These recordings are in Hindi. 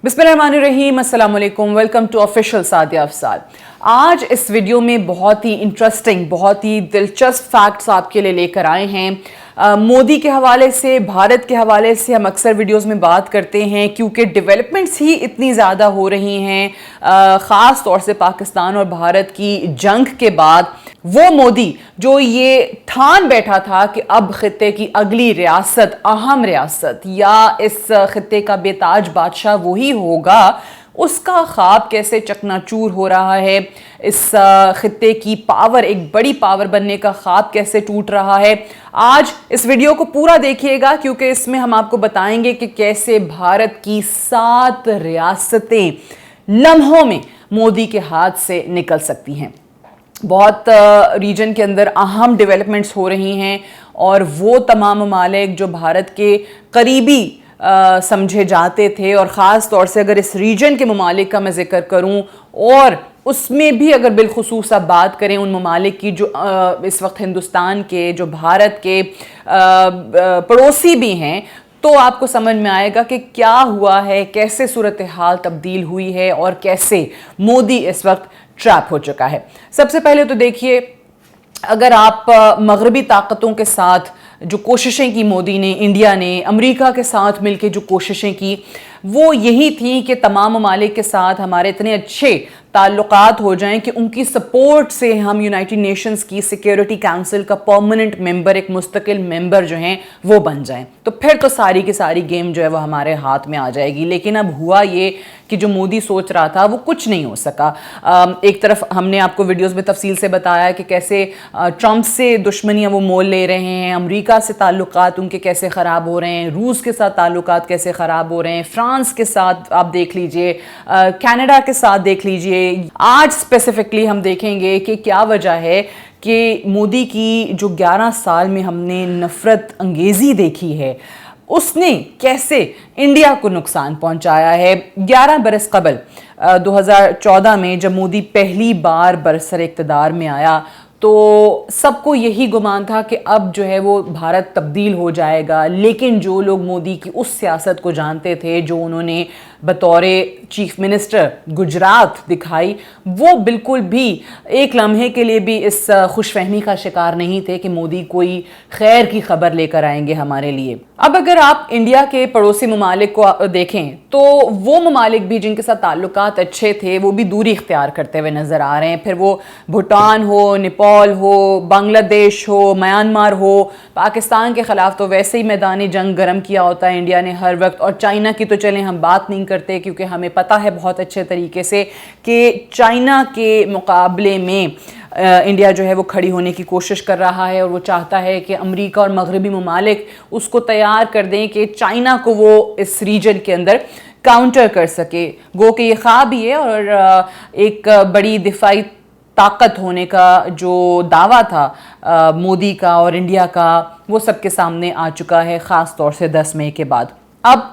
बिस्मिल्लाहिर्रहमानिर्रहीम, अस्सलाम वालेकुम। Welcome to official Sadia Afsal. आज इस वीडियो में बहुत ही इंटरेस्टिंग, बहुत ही दिलचस्प फैक्ट्स आपके लिए लेकर आए हैं। मोदी के हवाले से, भारत के हवाले से हम अक्सर वीडियोस में बात करते हैं क्योंकि डेवलपमेंट्स ही इतनी ज़्यादा हो रही हैं, ख़ास तौर से पाकिस्तान और भारत की जंग के बाद। वो मोदी जो ये ठान बैठा था कि अब खित्ते की अगली रियासत, अहम रियासत या इस खित्ते का बेताज बादशाह वही होगा, उसका ख्वाब कैसे चकनाचूर हो रहा है। इस खित्ते की पावर, एक बड़ी पावर बनने का ख्वाब कैसे टूट रहा है। आज इस वीडियो को पूरा देखिएगा क्योंकि इसमें हम आपको बताएंगे कि कैसे भारत की 7 रियासतें लम्हों में मोदी के हाथ से निकल सकती हैं। बहुत रीजन के अंदर अहम डेवलपमेंट्स हो रही हैं और वो तमाम ममालिक जो भारत के करीबी समझे जाते थे, और ख़ास तौर से अगर इस रीजन के ममालिक का मैं ज़िक्र करूं और उसमें भी अगर बिलखुसूस आप बात करें उन ममालिक की जो इस वक्त हिंदुस्तान के, जो भारत के पड़ोसी भी हैं, तो आपको समझ में आएगा कि क्या हुआ है, कैसे सूरत हाल तब्दील हुई है और कैसे मोदी इस वक्त ट्रैप हो चुका है। सबसे पहले तो देखिए, अगर आप मगरबी ताकतों के साथ जो कोशिशें की मोदी ने, इंडिया ने अमेरिका के साथ मिलकर जो कोशिशें की, वो यही थी कि तमाम ममालिक के साथ हमारे इतने अच्छे ताल्लुकात हो जाएं कि उनकी सपोर्ट से हम यूनाइटेड नेशंस की सिक्योरिटी काउंसिल का परमानेंट मेंबर, एक मुस्तकिल मेंबर जो हैं वो बन जाएं। तो फिर तो सारी की सारी गेम जो है वो हमारे हाथ में आ जाएगी। लेकिन अब हुआ ये कि जो मोदी सोच रहा था वो कुछ नहीं हो सका। एक तरफ हमने आपको वीडियोस में तफसील से बताया कि कैसे ट्रंप से दुश्मनियां वो मोल ले रहे हैं, अमेरिका से ताल्लुकात उनके कैसे ख़राब हो रहे हैं, रूस के साथ ताल्लुकात कैसे ख़राब हो रहे हैं, फ्रांस के साथ आप देख लीजिए, कनाडा के साथ देख लीजिए। आज स्पेसिफिकली हम देखेंगे कि क्या वजह है कि मोदी की जो 11 साल में हमने नफरत अंगेजी देखी है, उसने कैसे इंडिया को नुकसान पहुंचाया है। 11 बरस कबल 2014 में जब मोदी पहली बार बरसर इक़्तिदार में आया तो सबको यही गुमान था कि अब जो है वो भारत तब्दील हो जाएगा। लेकिन जो लोग मोदी की उस सियासत को जानते थे, जो उन्होंने बतौरे चीफ मिनिस्टर गुजरात दिखाई, वो बिल्कुल भी एक लम्हे के लिए भी इस खुशफहमी का शिकार नहीं थे कि मोदी कोई खैर की खबर लेकर आएंगे हमारे लिए। अब अगर आप इंडिया के पड़ोसी ममालिक को देखें तो वो ममालिक भी जिनके साथ ताल्लुकात अच्छे थे वो भी दूरी इख्तियार करते हुए नज़र आ रहे हैं। फिर वो भूटान हो, नेपाल हो, बांग्लादेश हो, म्यांमार हो। पाकिस्तान के ख़िलाफ़ तो वैसे ही मैदानी जंग गर्म किया होता है इंडिया ने हर वक्त। और चाइना की तो चलें हम बात नहीं करते क्योंकि हमें पता है बहुत अच्छे तरीके से कि चाइना के मुकाबले में इंडिया जो है वो खड़ी होने की कोशिश कर रहा है और वो चाहता है कि अमेरिका और मगरबी ममालिक उसको तैयार कर दें कि चाइना को वो इस रीजन के अंदर काउंटर कर सके। गो कि ये ख्वाब ही है और एक बड़ी दिफाई ताकत होने का जो दावा था मोदी का और इंडिया का, वो सबके सामने आ चुका है, ख़ास तौर से 10 मई के बाद। अब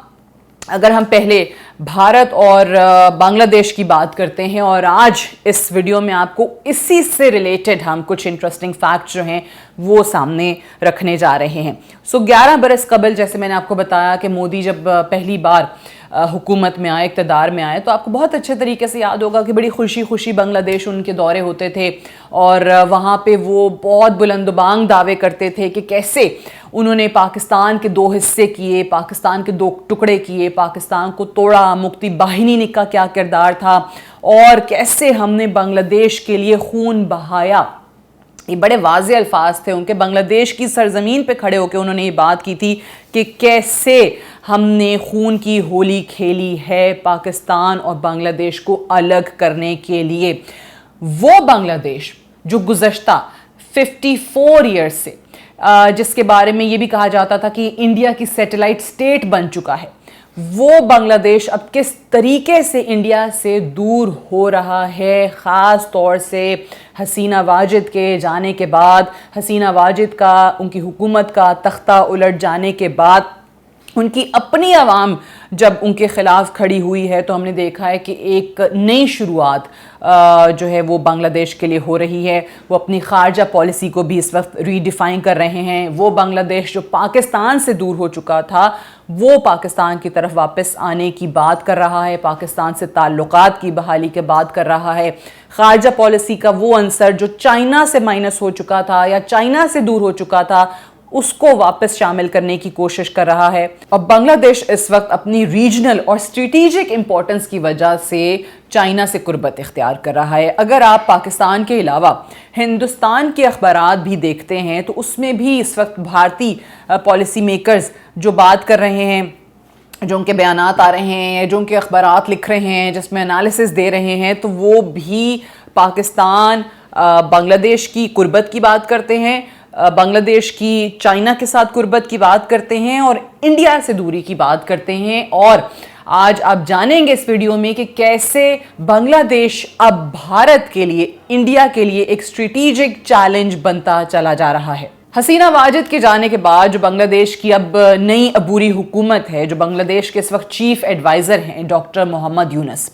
अगर हम पहले भारत और बांग्लादेश की बात करते हैं और आज इस वीडियो में आपको इसी से रिलेटेड हम कुछ इंटरेस्टिंग फैक्ट्स जो हैं वो सामने रखने जा रहे हैं। 11 बरस कबल, जैसे मैंने आपको बताया कि मोदी जब पहली बार हुकूमत में आए, इक़्तिदार में आए, तो आपको बहुत अच्छे तरीके से याद होगा कि बड़ी खुशी खुशी बांग्लादेश उनके दौरे होते थे और वहाँ पे वो बहुत बुलंदबांग दावे करते थे कि कैसे उन्होंने पाकिस्तान के 2 हिस्से किए, पाकिस्तान के 2 टुकड़े किए, पाकिस्तान को तोड़ा, मुक्ति बाहिनी का क्या किरदार था और कैसे हमने बांग्लादेश के लिए खून बहाया। ये बड़े वाज़े अल्फाज थे उनके। बांग्लादेश की सरजमीन पे खड़े होकर उन्होंने ये बात की थी कि कैसे हमने खून की होली खेली है पाकिस्तान और बांग्लादेश को अलग करने के लिए। वो बांग्लादेश जो गुज़श्ता 54 ईयर्स से जिसके बारे में ये भी कहा जाता था कि इंडिया की सैटेलाइट स्टेट बन चुका है, वो बांग्लादेश अब किस तरीके से इंडिया से दूर हो रहा है। ख़ास तौर से हसीना वाजिद के जाने के बाद, हसीना वाजिद का, उनकी हुकूमत का तख्ता उलट जाने के बाद, उनकी अपनी आवाम जब उनके ख़िलाफ़ खड़ी हुई है तो हमने देखा है कि एक नई शुरुआत जो है वो बांग्लादेश के लिए हो रही है। वो अपनी ख़ारजा पॉलिसी को भी इस वक्त रीडिफ़ाइन कर रहे हैं। वो बांग्लादेश जो पाकिस्तान से दूर हो चुका था वो पाकिस्तान की तरफ वापस आने की बात कर रहा है, पाकिस्तान से ताल्लुकात की बहाली की बात कर रहा है। खारजा पॉलिसी का वो अंसर जो चाइना से माइनस हो चुका था या चाइना से दूर हो चुका था, उसको वापस शामिल करने की कोशिश कर रहा है। और बांग्लादेश इस वक्त अपनी रीजनल और स्ट्रेटेजिक इंपॉर्टेंस की वजह से चाइना से कुर्बत इख्तियार कर रहा है। अगर आप पाकिस्तान के अलावा हिंदुस्तान के अखबारात भी देखते हैं तो उसमें भी इस वक्त भारतीय पॉलिसी मेकर्स जो बात कर रहे हैं, जो उनके बयानात आ रहे हैं, जो उनके अखबारात लिख रहे हैं, जिसमें एनालिसिस दे रहे हैं, तो वो भी पाकिस्तान बांग्लादेश की कुर्बत की बात करते हैं, बांग्लादेश की चाइना के साथ कुर्बत की बात करते हैं और इंडिया से दूरी की बात करते हैं। और आज आप जानेंगे इस वीडियो में कि कैसे बांग्लादेश अब भारत के लिए, इंडिया के लिए एक स्ट्रेटेजिक चैलेंज बनता चला जा रहा है। हसीना वाजिद के जाने के बाद जो बांग्लादेश की अब नई अबूरी हुकूमत है, जो बांग्लादेश के इस वक्त चीफ एडवाइजर हैं डॉक्टर मोहम्मद यूनुस।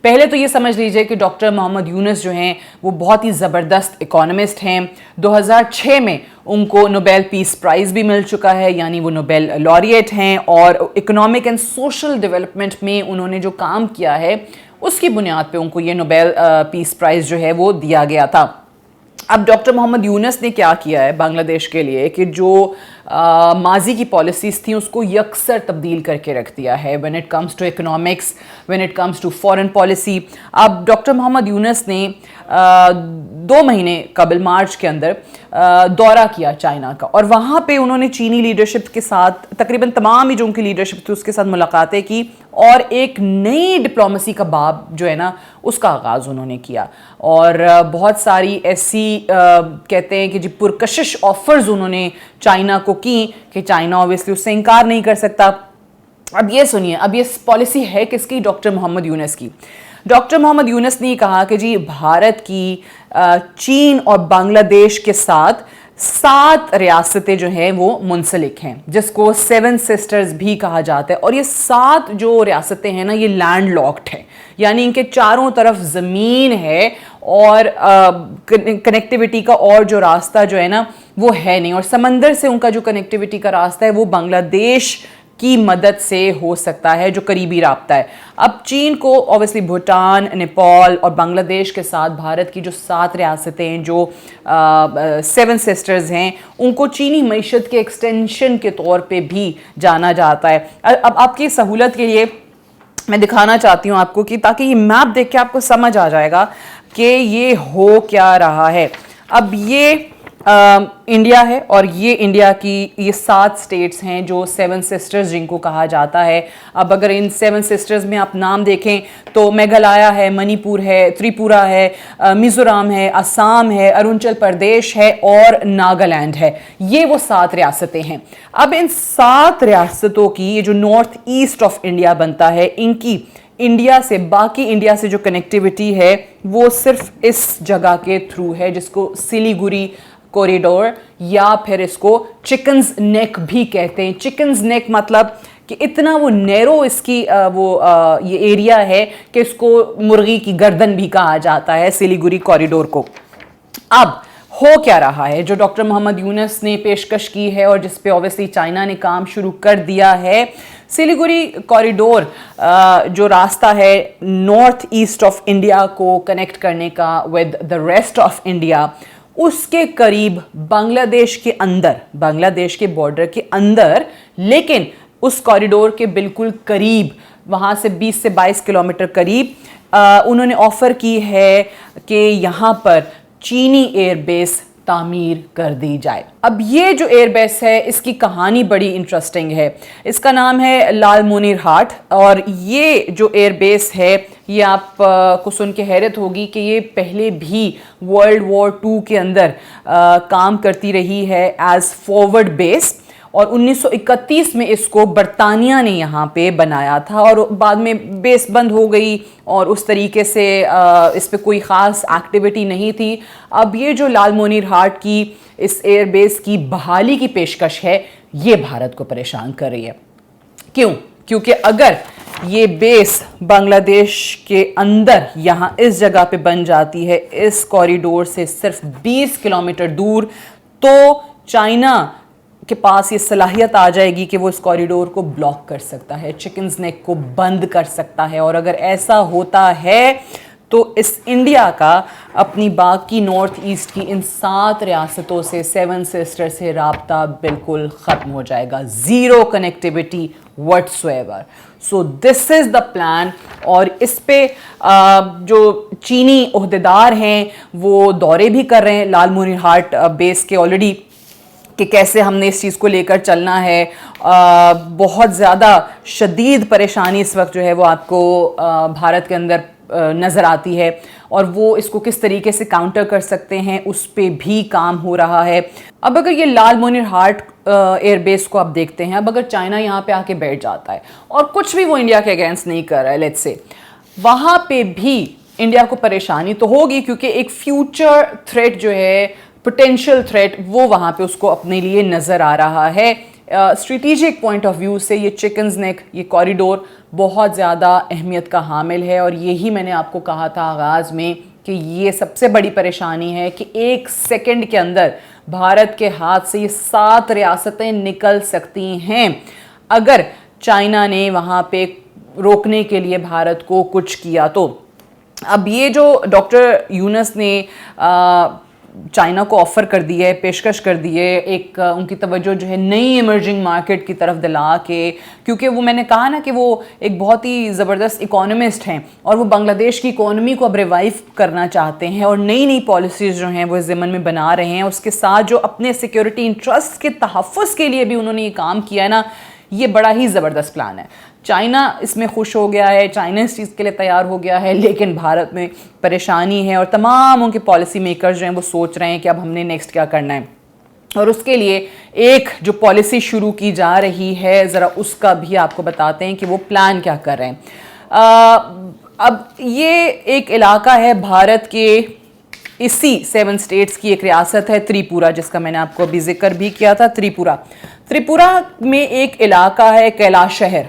पहले तो ये समझ लीजिए कि डॉक्टर मोहम्मद यूनुस जो हैं वो बहुत ही ज़बरदस्त इकोनॉमिस्ट हैं। 2006 में उनको नोबेल पीस प्राइज़ भी मिल चुका है, यानी वो नोबेल लॉरिएट हैं। और इकोनॉमिक एंड सोशल डेवलपमेंट में उन्होंने जो काम किया है उसकी बुनियाद पे उनको ये नोबेल पीस प्राइज़ जो है वो दिया गया था। अब डॉक्टर मोहम्मद यूनुस ने क्या किया है बांग्लादेश के लिए कि जो माजी की पॉलिसीज़ थी उसको यकसर तब्दील करके रख दिया है when it comes to economics, when it comes to foreign policy. अब डॉक्टर मोहम्मद यूनुस ने 2 महीने कबल मार्च के अंदर दौरा किया चाइना का, और वहाँ पे उन्होंने चीनी लीडरशिप के साथ तकरीबन तमाम ही जो उनकी लीडरशिप थी उसके साथ मुलाकातें की और एक नई डिप्लोमेसी का बाब जो है ना उसका आगाज़ उन्होंने किया। और बहुत सारी ऐसी कहते हैं कि जी पुरकशिश ऑफर्स उन्होंने चाइना को की कि चाइना ऑब्वियसली उससे इनकार नहीं कर सकता। अब ये सुनिए, अब ये पॉलिसी है किसकी? डॉक्टर मोहम्मद यूनुस की। डॉक्टर मोहम्मद यूनुस ने कहा कि जी भारत की चीन और बांग्लादेश के साथ 7 रियासतें जो हैं वो मुंसलिक हैं, जिसको 7 सिस्टर्स भी कहा जाता है। और ये 7 जो रियासतें हैं ना ये लैंड लॉक्ड है, यानी इनके चारों तरफ ज़मीन है और कनेक्टिविटी का और जो रास्ता जो है ना वो है नहीं, और समंदर से उनका जो कनेक्टिविटी का रास्ता है वो बांग्लादेश की मदद से हो सकता है, जो करीबी राब्ता है। अब चीन को ऑब्वियसली भूटान, नेपाल और बांग्लादेश के साथ भारत की जो 7 रियासतें जो 7 सिस्टर्स हैं उनको चीनी मईशत के एक्सटेंशन के तौर पे भी जाना जाता है। अब आपकी सहूलत के लिए मैं दिखाना चाहती हूँ आपको कि ताकि ये मैप देख के आपको समझ आ जाएगा कि ये हो क्या रहा है। अब ये इंडिया है और ये इंडिया की ये 7 स्टेट्स हैं जो 7 सिस्टर्स जिनको कहा जाता है। अब अगर इन 7 सिस्टर्स में आप नाम देखें तो मेघालय है, मणिपुर है, त्रिपुरा है, मिजोरम है, असम है, अरुणाचल प्रदेश है और नागालैंड है। ये वो 7 रियासतें हैं। अब इन 7 रियासतों की ये जो नॉर्थ ईस्ट ऑफ इंडिया बनता है, इनकी इंडिया से, बाकी इंडिया से जो कनेक्टिविटी है वो सिर्फ इस जगह के थ्रू है, जिसको सिलीगुड़ी कॉरिडोर या फिर इसको चिकन्स नेक भी कहते हैं। चिकन्स नेक मतलब कि इतना वो नैरो इसकी ये एरिया है कि इसको मुर्गी की गर्दन भी कहा जाता है, सिलीगुड़ी कॉरिडोर को। अब हो क्या रहा है जो डॉक्टर मोहम्मद यूनुस ने पेशकश की है और जिस पे ऑब्वियसली चाइना ने काम शुरू कर दिया है। सिलीगुड़ी कॉरिडोर जो रास्ता है नॉर्थ ईस्ट ऑफ इंडिया को कनेक्ट करने का with the rest of India, उसके करीब बांग्लादेश के अंदर, बांग्लादेश के बॉर्डर के अंदर, लेकिन उस कॉरिडोर के बिल्कुल करीब, वहाँ से 20 से 22 किलोमीटर करीब उन्होंने ऑफर की है कि यहाँ पर चीनी एयरबेस तामीर कर दी जाए। अब ये जो एयरबेस है इसकी कहानी बड़ी इंटरेस्टिंग है। इसका नाम है लालमोनिरहाट और ये जो एयरबेस है ये आप को सुन के हैरत होगी कि ये पहले भी वर्ल्ड वॉर 2 के अंदर काम करती रही है एज फॉरवर्ड बेस, और 1931 में इसको बरतानिया ने यहाँ पे बनाया था और बाद में बेस बंद हो गई और उस तरीके से इस पे कोई ख़ास एक्टिविटी नहीं थी। अब ये जो लालमोनिरहाट की इस एयरबेस की बहाली की पेशकश है ये भारत को परेशान कर रही है। क्यों? क्योंकि अगर ये बेस बांग्लादेश के अंदर यहाँ इस जगह पे बन जाती है, इस कॉरिडोर से सिर्फ 20 किलोमीटर दूर, तो चाइना के पास ये सलाहियत आ जाएगी कि वो इस कॉरिडोर को ब्लॉक कर सकता है, चिकन्स नेक को बंद कर सकता है। और अगर ऐसा होता है तो इस इंडिया का अपनी बाकी नॉर्थ ईस्ट की इन 7 रियासतों से, 7 सिस्टर से राब्ता बिल्कुल ख़त्म हो जाएगा, zero connectivity whatsoever. So this is the plan. और इस पे जो चीनी ओहदेदार हैं वो दौरे भी कर रहे हैं लाल मोहर हाट बेस के ऑलरेडी, कि कैसे हमने इस चीज़ को लेकर चलना है। बहुत ज़्यादा शदीद परेशानी इस वक्त जो है वो आपको भारत के अंदर नज़र आती है, और वो इसको किस तरीके से काउंटर कर सकते हैं उस पे भी काम हो रहा है। अब अगर ये लाल मोहर हाट एयरबेस को आप देखते हैं, अब अगर चाइना यहाँ पे आके बैठ जाता है और कुछ भी वो इंडिया के अगेंस्ट नहीं कर रहा है, लेट्स से, वहाँ पे भी इंडिया को परेशानी तो होगी, क्योंकि एक फ्यूचर थ्रेट जो है, पोटेंशियल थ्रेट, वो वहाँ पे उसको अपने लिए नज़र आ रहा है। स्ट्रेटेजिक पॉइंट ऑफ व्यू से ये चिकन्स नेक, ये कॉरिडोर बहुत ज़्यादा अहमियत का हामिल है। और यही मैंने आपको कहा था आगाज़ में कि ये सबसे बड़ी परेशानी है कि 1 सेकंड के अंदर भारत के हाथ से ये 7 रियासतें निकल सकती हैं अगर चाइना ने वहाँ पे रोकने के लिए भारत को कुछ किया तो। अब ये जो डॉक्टर यूनुस ने चाइना को ऑफ़र कर दी है, पेशकश कर दी है, एक उनकी तवज्जो जो है नई इमर्जिंग मार्केट की तरफ दिला के, क्योंकि वो मैंने कहा ना कि वो एक बहुत ही ज़बरदस्त इकोनॉमिस्ट हैं और वो बांग्लादेश की इकोनॉमी को अब रिवाइव करना चाहते हैं और नई नई पॉलिसीज़ जो हैं वो इस ज़मन में बना रहे हैं। उसके साथ जो अपने सिक्योरिटी इंटरेस्ट के तहफ़्फ़ुज़ के लिए भी उन्होंने ये काम किया है ना, ये बड़ा ही ज़बरदस्त प्लान है। चाइना इसमें खुश हो गया है, चाइना इस चीज़ के लिए तैयार हो गया है, लेकिन भारत में परेशानी है और तमाम उनके पॉलिसी मेकर्स जो हैं वो सोच रहे हैं कि अब हमने नेक्स्ट क्या करना है। और उसके लिए एक जो पॉलिसी शुरू की जा रही है, ज़रा उसका भी आपको बताते हैं कि वो प्लान क्या कर रहे हैं। अब ये एक इलाका है भारत के इसी 7 स्टेट्स की एक रियासत है त्रिपुरा, जिसका मैंने आपको अभी जिक्र भी किया था। त्रिपुरा में एक इलाका है कैलाश शहर।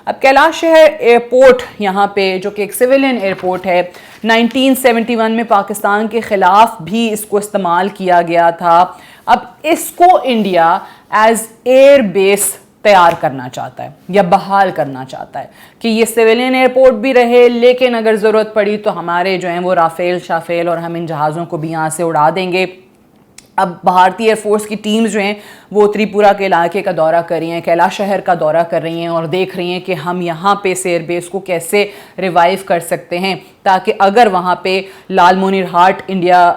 अब कैलाश शहर एयरपोर्ट यहाँ पे, जो कि एक सिविलियन एयरपोर्ट है, 1971 में पाकिस्तान के ख़िलाफ़ भी इसको इस्तेमाल किया गया था। अब इसको इंडिया एज एयर बेस तैयार करना चाहता है या बहाल करना चाहता है कि ये सिविलियन एयरपोर्ट भी रहे, लेकिन अगर ज़रूरत पड़ी तो हमारे जो हैं वो राफेल शाफेल और हम इन जहाज़ों को भी यहाँ से उड़ा देंगे। अब भारतीय एयरफोर्स की टीम्स जो हैं वो त्रिपुरा के इलाके का दौरा कर रही हैं, कैलाश शहर का दौरा कर रही हैं और देख रही हैं कि हम यहाँ पे एयरबेस को कैसे रिवाइव कर सकते हैं, ताकि अगर वहाँ पे लाल मोहर हाट इंडिया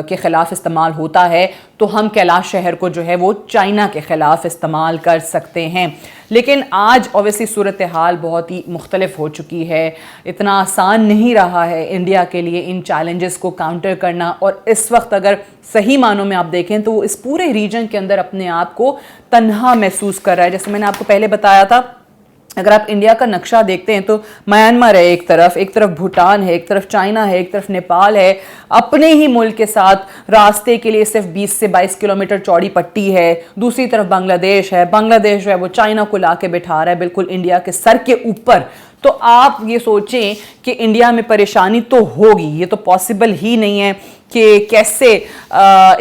के ख़िलाफ़ इस्तेमाल होता है तो हम कैलाश शहर को जो है वो चाइना के ख़िलाफ़ इस्तेमाल कर सकते हैं। लेकिन आज ऑब्वियसली सूरत हाल बहुत ही मुख्तलिफ हो चुकी है, इतना आसान नहीं रहा है इंडिया के लिए इन चैलेंजेस को काउंटर करना। और इस वक्त अगर सही मानों में आप देखें तो वो इस पूरे रीजन के अंदर अपने आप को तन्हा महसूस कर रहा है। जैसे मैंने आपको पहले बताया था, अगर आप इंडिया का नक्शा देखते हैं तो म्यांमार है एक तरफ भूटान है, एक तरफ चाइना है, एक तरफ नेपाल है, अपने ही मुल्क के साथ रास्ते के लिए सिर्फ 20 से 22 किलोमीटर चौड़ी पट्टी है। दूसरी तरफ बांग्लादेश है, बांग्लादेश जो है वो चाइना को ला के बिठा रहा है बिल्कुल इंडिया के सर के ऊपर। तो आप ये सोचें कि इंडिया में परेशानी तो होगी, ये तो पॉसिबल ही नहीं है कि कैसे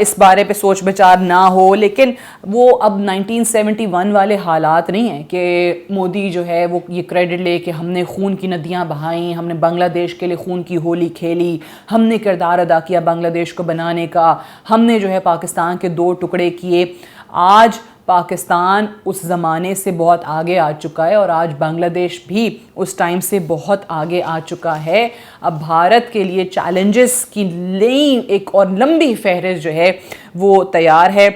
इस बारे पे सोच विचार ना हो। लेकिन वो अब 1971 वाले हालात नहीं हैं कि मोदी जो है वो ये क्रेडिट ले कि हमने खून की नदियां बहाई, हमने बांग्लादेश के लिए खून की होली खेली, हमने किरदार अदा किया बांग्लादेश को बनाने का, हमने जो है पाकिस्तान के 2 टुकड़े किए। आज पाकिस्तान उस ज़माने से बहुत आगे आ चुका है और आज बांग्लादेश भी उस टाइम से बहुत आगे आ चुका है। अब भारत के लिए चैलेंजेस की नई एक और लंबी फहरिस्त जो है वो तैयार है।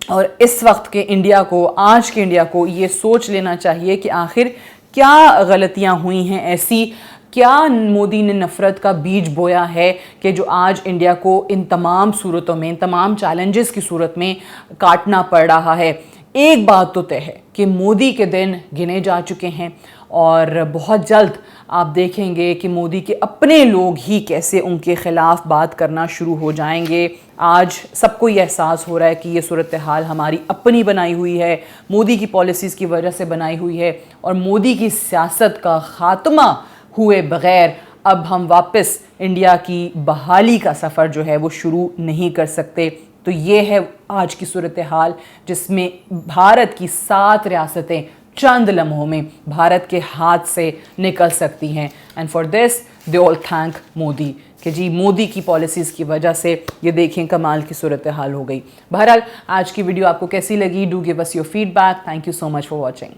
और इस वक्त के इंडिया को, आज के इंडिया को ये सोच लेना चाहिए कि आखिर क्या गलतियां हुई हैं ऐसी, क्या मोदी ने नफ़रत का बीज बोया है कि जो आज इंडिया को इन तमाम सूरतों में, इन तमाम चैलेंजेस की सूरत में काटना पड़ रहा है। एक बात तो तय है कि मोदी के दिन गिने जा चुके हैं और बहुत जल्द आप देखेंगे कि मोदी के अपने लोग ही कैसे उनके ख़िलाफ़ बात करना शुरू हो जाएंगे। आज सबको ये एहसास हो रहा है कि ये सूरत हाल हमारी अपनी बनाई हुई है, मोदी की पॉलिसीज़ की वजह से बनाई हुई है और मोदी की सियासत का ख़ात्मा हुए बग़ैर अब हम वापस इंडिया की बहाली का सफ़र जो है वो शुरू नहीं कर सकते। तो ये है आज की सूरत हाल, जिसमें भारत की 7 रियासतें चंद लम्हों में भारत के हाथ से निकल सकती हैं। And for this they all thank Modi कि जी मोदी की पॉलिसीज़ की वजह से ये देखें कमाल की सूरत हाल हो गई। बहरहाल आज की वीडियो आपको कैसी लगी? Do give us your feedback. Thank you so much for watching.